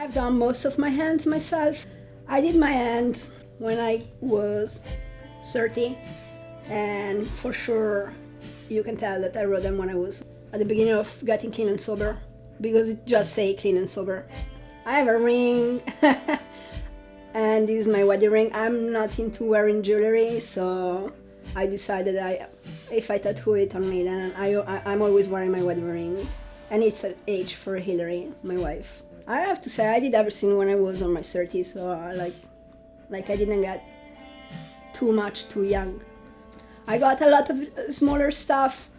I've done most of my hands myself. I did my hands when I was 30, and for sure you can tell that I wrote them when I was at the beginning of getting clean and sober, because it just say clean and sober. I have a ring, and this is my wedding ring. I'm not into wearing jewelry, so I decided if I tattoo it on me, then I'm always wearing my wedding ring. And it's an H for Hillary, my wife. I have to say, I did everything when I was on my 30s, so like I didn't get too young. I got a lot of smaller stuff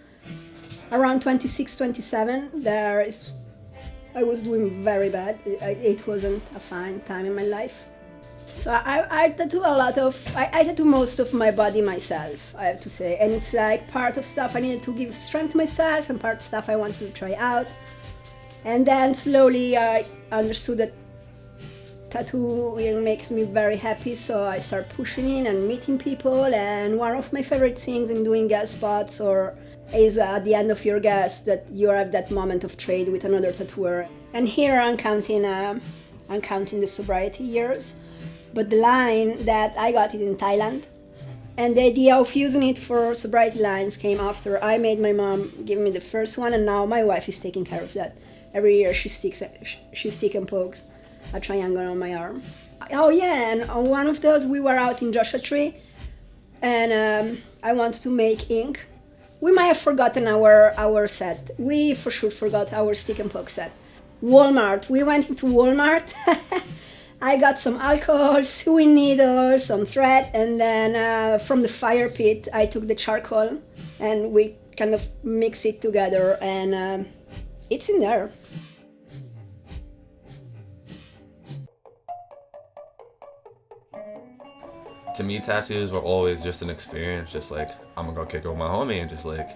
around 26, 27. I was doing very bad. It wasn't a fine time in my life. So I tattoo I tattoo most of my body myself, I have to say. And it's like part of stuff I needed to give strength to myself and part stuff I wanted to try out. And then slowly I understood that tattooing makes me very happy, so I start pushing in and meeting people. And one of my favorite things in doing guest spots is at the end of your guest that you have that moment of trade with another tattooer. And here I'm counting the sobriety years. But the line that I got it in Thailand, and the idea of using it for sobriety lines came after I made my mom give me the first one, and now my wife is taking care of that. Every year she stick and pokes a triangle on my arm. Oh yeah, and on one of those we were out in Joshua Tree, and I wanted to make ink. We might have forgotten our set. We for sure forgot our stick and poke set. Walmart. We went into Walmart. I got some alcohol, sewing needles, some thread, and then from the fire pit I took the charcoal and we kind of mix it together, and it's in there. To me, tattoos were always just an experience, just like, I'm gonna go kick it with my homie, and just like,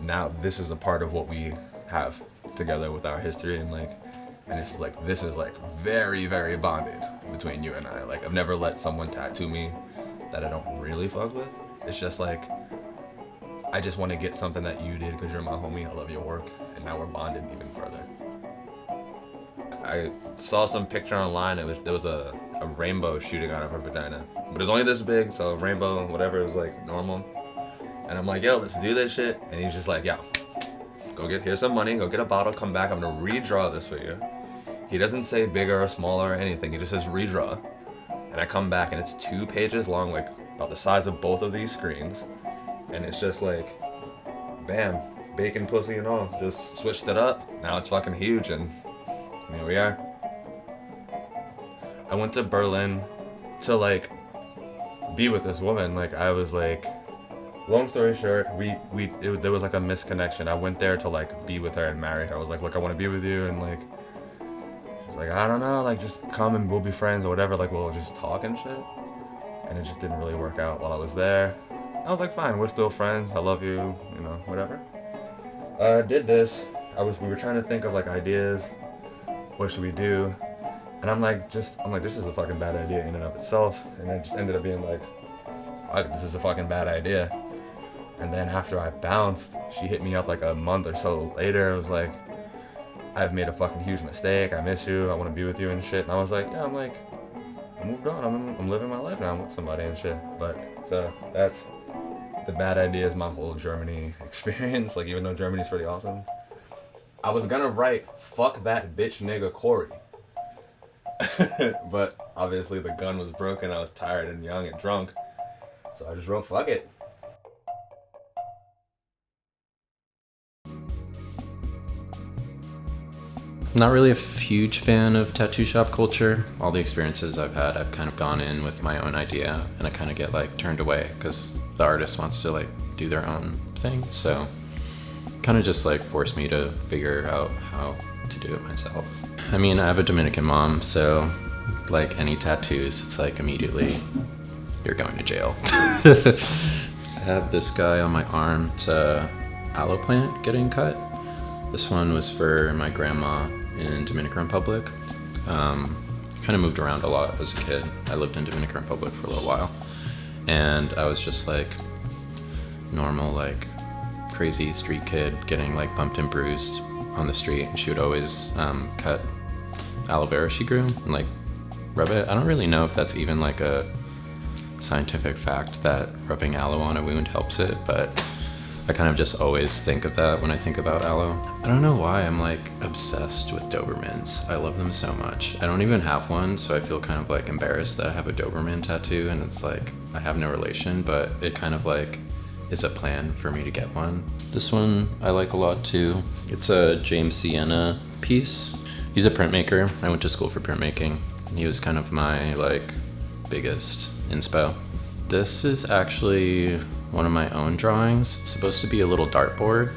now this is a part of what we have together with our history, and it's like, this is like very, very bonded between you and I. Like, I've never let someone tattoo me that I don't really fuck with. It's just like, I just want to get something that you did because you're my homie, I love your work, and now we're bonded even further. I saw some picture online, there was a rainbow shooting out of her vagina. But it was only this big, so rainbow, whatever, it was like normal. And I'm like, yo, let's do this shit. And he's just like, yo, here's some money, go get a bottle, come back, I'm gonna redraw this for you. He doesn't say bigger or smaller or anything, he just says redraw. And I come back and it's 2 pages long, like about the size of both of these screens. And it's just like, bam, bacon, pussy and all. Just switched it up, now it's fucking huge, and here we are. I went to Berlin to like be with this woman. Like, I was like, long story short, there was like a misconnection. I went there to like be with her and marry her. I was like, look, I want to be with you, and like, I was like, I don't know, like just come and we'll be friends or whatever, like we'll just talk and shit. And it just didn't really work out while I was there. I was like, fine, we're still friends, I love you, you know, whatever. Did this, we were trying to think of like ideas, what should we do? And I'm like, this is a fucking bad idea in and of itself. And it just ended up being like, this is a fucking bad idea. And then after I bounced, she hit me up like a month or so later. It was like, I've made a fucking huge mistake. I miss you. I want to be with you and shit. And I was like, yeah, I moved on. I'm living my life now. I'm with somebody and shit. But so that's the bad idea is my whole Germany experience. Like, even though Germany's pretty awesome, I was gonna write, fuck that bitch nigga Corey. But obviously the gun was broken. I was tired and young and drunk. So I just wrote, fuck it. Not really a huge fan of tattoo shop culture. All the experiences I've had, I've kind of gone in with my own idea, and I kind of get like turned away because the artist wants to like do their own thing. So kind of just like forced me to figure out how to do it myself. I mean, I have a Dominican mom, so like any tattoos, it's like immediately you're going to jail. I have this guy on my arm. It's a aloe plant getting cut. This one was for my grandma in Dominican Republic. Kind of moved around a lot as a kid. I lived in Dominican Republic for a little while. And I was just like normal, like crazy street kid getting like bumped and bruised on the street. And she would always cut aloe vera she grew and like rub it. I don't really know if that's even like a scientific fact that rubbing aloe on a wound helps it, but I kind of just always think of that when I think about aloe. I don't know why I'm like obsessed with Dobermans. I love them so much. I don't even have one, so I feel kind of like embarrassed that I have a Doberman tattoo, and it's like I have no relation, but it kind of like is a plan for me to get one. This one I like a lot too. It's a James Sienna piece. He's a printmaker. I went to school for printmaking. He was kind of my like biggest inspo. This is actually one of my own drawings. It's supposed to be a little dartboard,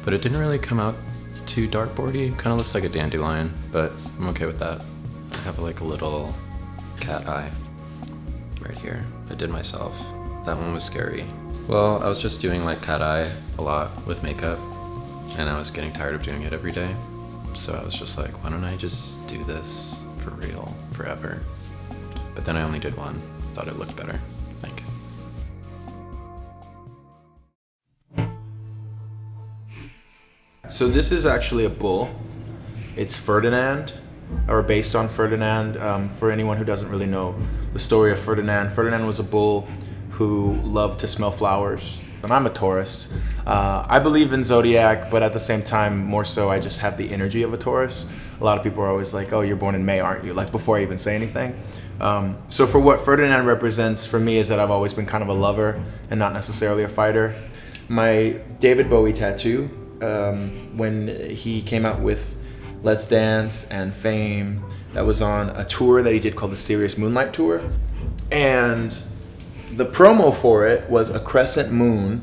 but it didn't really come out too dartboardy. Kind of looks like a dandelion, but I'm okay with that. I have like a little cat eye right here. I did myself. That one was scary. Well, I was just doing like cat eye a lot with makeup, and I was getting tired of doing it every day. So I was just like, why don't I just do this for real forever? But then I only did one. Thought it looked better, I think. So this is actually a bull. It's Ferdinand, or based on Ferdinand. For anyone who doesn't really know the story of Ferdinand, Ferdinand was a bull who loved to smell flowers. And I'm a Taurus. I believe in zodiac, but at the same time, more so I just have the energy of a Taurus. A lot of people are always like, oh, you're born in May, aren't you? Like before I even say anything. So for what Ferdinand represents for me is that I've always been kind of a lover and not necessarily a fighter. My David Bowie tattoo, when he came out with Let's Dance and Fame, that was on a tour that he did called the Serious Moonlight Tour. And the promo for it was a crescent moon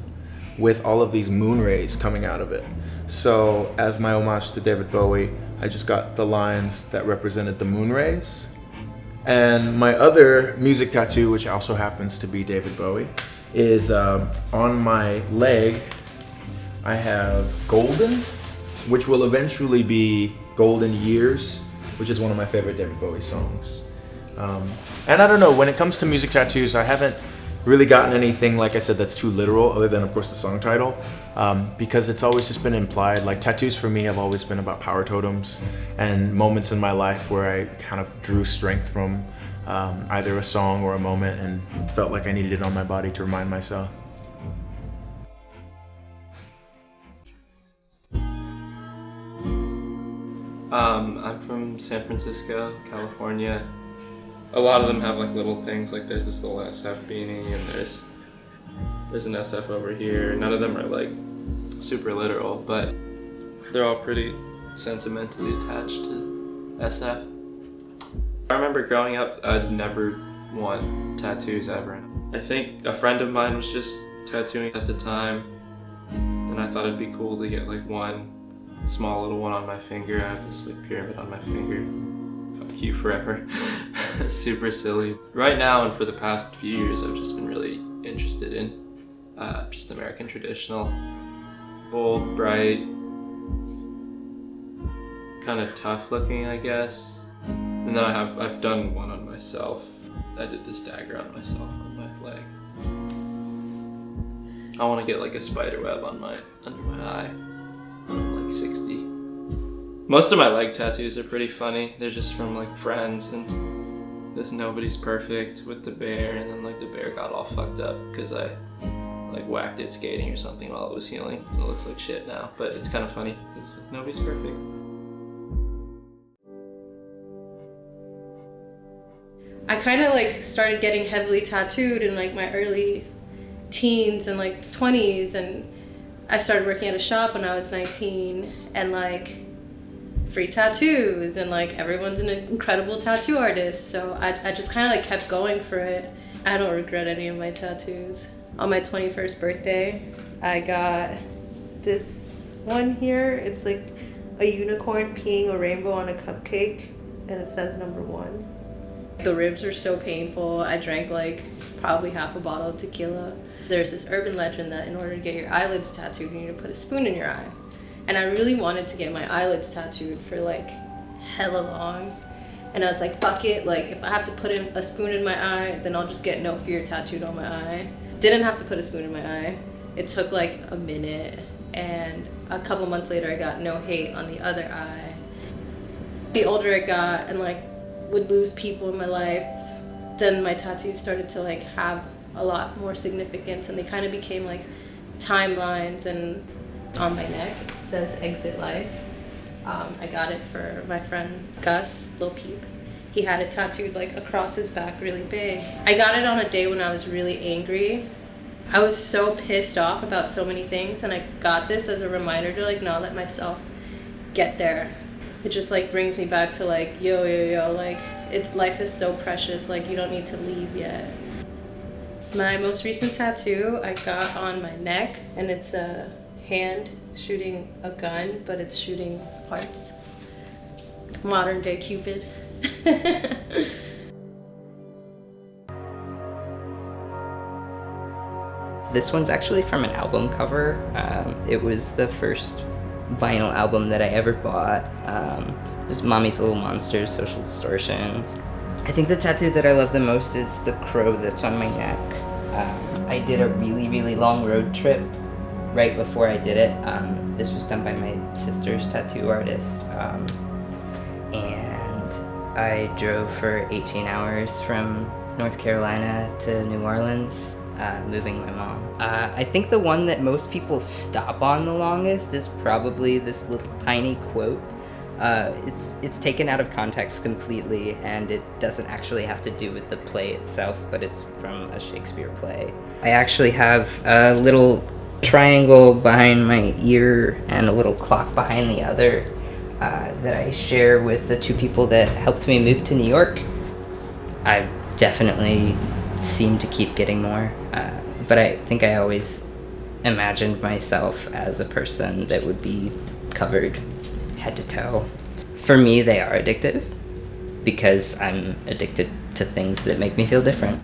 with all of these moon rays coming out of it. So as my homage to David Bowie, I just got the lines that represented the moon rays. And my other music tattoo, which also happens to be David Bowie, is on my leg. I have Golden, which will eventually be Golden Years, which is one of my favorite David Bowie songs. And I don't know, when it comes to music tattoos, I haven't really gotten anything, like I said, that's too literal, other than of course the song title, because it's always just been implied. Like tattoos for me have always been about power totems and moments in my life where I kind of drew strength from either a song or a moment and felt like I needed it on my body to remind myself. I'm from San Francisco, California. A lot of them have like little things, like there's this little SF beanie and there's an SF over here. None of them are like super literal, but they're all pretty sentimentally attached to SF. I remember growing up, I'd never want tattoos ever. I think a friend of mine was just tattooing at the time, and I thought it'd be cool to get like one small little one on my finger. I have this like pyramid on my finger. Fuck you forever. Super silly. Right now and for the past few years, I've just been really interested in just American traditional. Bold, bright, kind of tough looking, I guess. And then I've done one on myself. I did this dagger on myself on my leg. I want to get like a spider web on under my eye when I'm like 60. Most of my leg tattoos are pretty funny. They're just from like friends, and this Nobody's Perfect with the bear, and then like the bear got all fucked up because I like whacked it skating or something while it was healing, and it looks like shit now, but it's kind of funny because nobody's perfect. I kind of like started getting heavily tattooed in like my early teens and like 20s, and I started working at a shop when I was 19, and like free tattoos, and like everyone's an incredible tattoo artist, so I just kind of like kept going for it. I don't regret any of my tattoos. On my 21st birthday, I got this one here. It's like a unicorn peeing a rainbow on a cupcake, and it says number 1. The ribs are so painful. I drank like probably half a bottle of tequila. There's this urban legend that in order to get your eyelids tattooed, you need to put a spoon in your eye. And I really wanted to get my eyelids tattooed for like hella long. And I was like, fuck it, like if I have to put a spoon in my eye, then I'll just get No Fear tattooed on my eye. Didn't have to put a spoon in my eye. It took like a minute, and a couple months later I got No Hate on the other eye. The older I got and like would lose people in my life, then my tattoos started to like have a lot more significance, and they kind of became like timelines. And on my neck it says Exit Life. I got it for my friend Gus, Lil Peep. He had it tattooed like across his back really big. I got it on a day when I was really angry. I was so pissed off about so many things, and I got this as a reminder to like not let myself get there. It just like brings me back to like yo, like life is so precious, like you don't need to leave yet. My most recent tattoo I got on my neck, and it's a hand shooting a gun, but it's shooting hearts. Modern day Cupid. This one's actually from an album cover. It was the first vinyl album that I ever bought. It was Mommy's Little Monsters, Social Distortions. I think the tattoo that I love the most is the crow that's on my neck. I did a really long road trip right before I did it. This was done by my sister's tattoo artist. And I drove for 18 hours from North Carolina to New Orleans, moving my mom. I think the one that most people stop on the longest is probably this little tiny quote. It's taken out of context completely, and it doesn't actually have to do with the play itself, but it's from a Shakespeare play. I actually have a little triangle behind my ear and a little clock behind the other that I share with the two people that helped me move to New York. I definitely seem to keep getting more, but I think I always imagined myself as a person that would be covered head to toe. For me, they are addictive because I'm addicted to things that make me feel different.